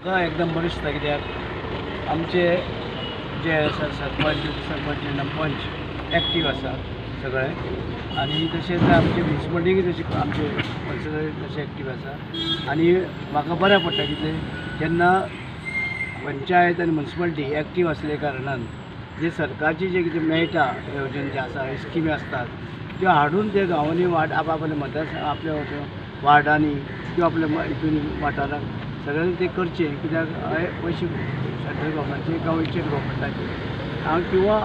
म्हाका एकदम बरें दिसता कित्याक आमचे जे आसा सरपंच पंच एक्टीव आसा सगळे आनी तशेंच आमचे म्युनिसिपालिटी तशी आमचे कौन्सिलर तशें एक्टीव आसा आनी म्हाका बरें पडटा कितें जेन्ना पंचायत आनी म्युनिसिपालिटी एक्टीव आसले कारणान जे सरकारचे जे कितें मेळटा येवजण जे आसा स्किमी आसतात त्यो हाडून ते गांवांनी आपले मतदार आपल्या वार्डांनी किंवा आपल्या हितून वाठाराक सगळ्यांनी ते करचें कित्याक पयशे सेंट्रल गव्हर्मेंटाचे किंवा स्टेट गव्हर्मेंटाचे किंवा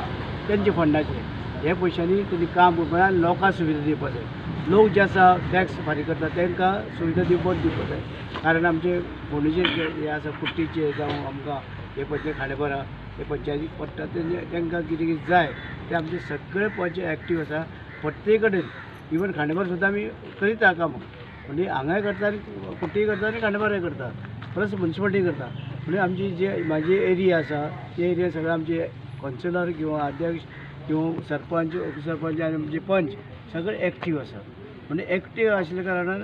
तेंचे फंडाचे हे पयशांनी त्यांनी काम करपा आनी लोकांक सुविधा दिवपा जाय. लोक जे आसा टॅक्स फारीक करता तांकां सुविधा दिवपाक जाय कारण आमचे फोंडेचे जे आसा कुट्टीचे जावं आमकां हे पळय खांडेपारा हे पंचायतीक पडटा तांकां कितें कितें जाय ते आमचे सगळे पंचायत एक्टीव आसा प्रत्येक कडेन इवन खांडेपार सुद्दां आमी करीता कामां म्हणजे हांगाय करता आनी कुट्टी करता आनी खांडेपाराय करता प्लस म्युनिसिपालिटी करता म्हणजे आमची जे म्हाजी एरिया आसा ते एरिया सगळे आमचे कौन्सिलर किंवा अध्यक्ष किंवा सरपंच उपसरपंच आनी आमचे पंच सगळे एक्टीव आसा म्हणजे एक्टीव आशिल्ल्या कारणान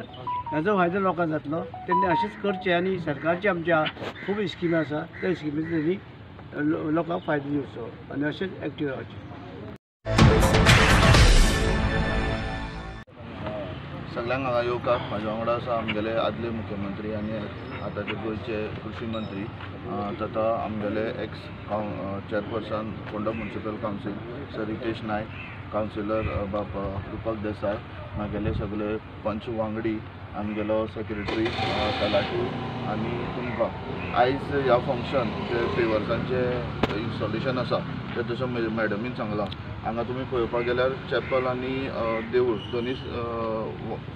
हाजो फायदो लोकांक जातलो तेणी अशेंच करचें आनी सरकारचे आमच्या खूब स्किमी आसा त्या स्किमीचो तेणी लोकांक फायदो दिवचो आनी अशेंच एक्टीव रावचें. सगळ्यांक हांगा येवकार म्हाज्या वांगडा आसा आमगेले आदले मुख्यमंत्री आनी आतांचे गोंयचे कृषी मंत्री तथा आमगेले ex chairperson Ponda municipal council sir Ritesh Naik councillor Baba Rupak देसाय म्हागेले सगळे पंच वांगडी आमगेलो सेक्रेटरी तलाटी आनी तुमकां आयज ह्या फंक्शन जे पेवर्सांचे इन्स्टॉलेशन आसा ते जशें मॅडमीन सांगलां हांगा तुमी पळोवपाक गेल्यार चॅपल आनी देवूळ दोनी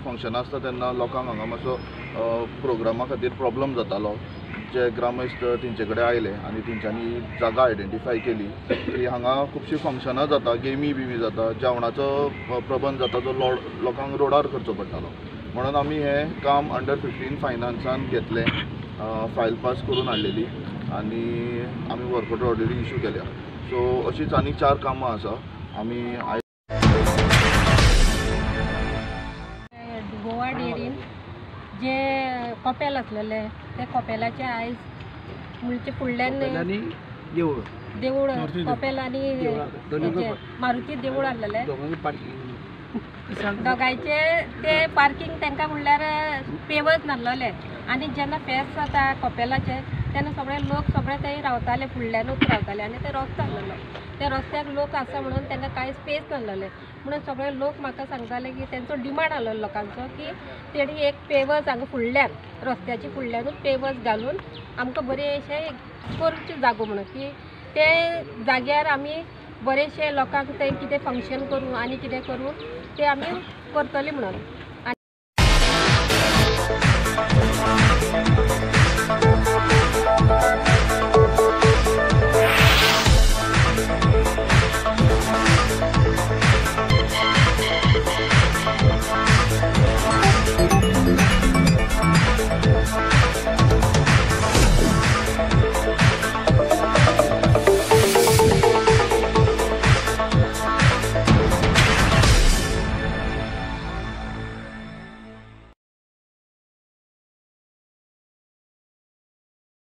फंक्शनां आसता तेन्ना लोकांक हांगा मातसो प्रोग्रामा खातीर प्रॉब्लम जातालो जे ग्रामस्थ तेंचे कडेन आयले आनी तेंच्यांनी जागा आयडेंटिफाय केली की हांगा खुबशीं फंक्शनां जाता गेमी बिमी जाता जेवणाचो प्रबंध जाता जो लोकांक रोडार करचो पडटालो म्हणून आमी हें काम अंडर 15 फायनान्सान घेतलें फायल पास करून हाडलेली आनी आमी वर्क ऑर्डरी इशू केल्या सो अशीच आनी 4 कामां आसा आमी गोवा डेरीन जे कपेल आसलेले ते कपेलाचे आयज म्हणजे फुडल्यान देवूळ कपेल आनी मारुती देवूळ आहलेले दोगांयचे ते पार्किंग तांकां म्हणल्यार पेवर्स नासलेले आनी जेन्ना फेस्त जाता कपेलाचे तेन्ना सगळे लोक सगळे थंय रावताले फुडल्यानूच रावताले आनी ते रस्तो आसलेलो त्या रस्त्याक लोक आसा म्हणून तांकां कांय स्पेस नासलेले म्हणून सगळे लोक म्हाका सांगताले की तेंचो डिमांड आसलो लोकांचो की तेणी एक पेवर्स हांगा फुडल्यान रस्त्याच्या फुडल्यानूच पेवर्स घालून आमकां बरेशें करचें जागो म्हणून की ते जाग्यार आमी बरेशे लोकांक थंय कितें फंक्शन करूं आनी कितें करूं ते आमी करतली म्हणून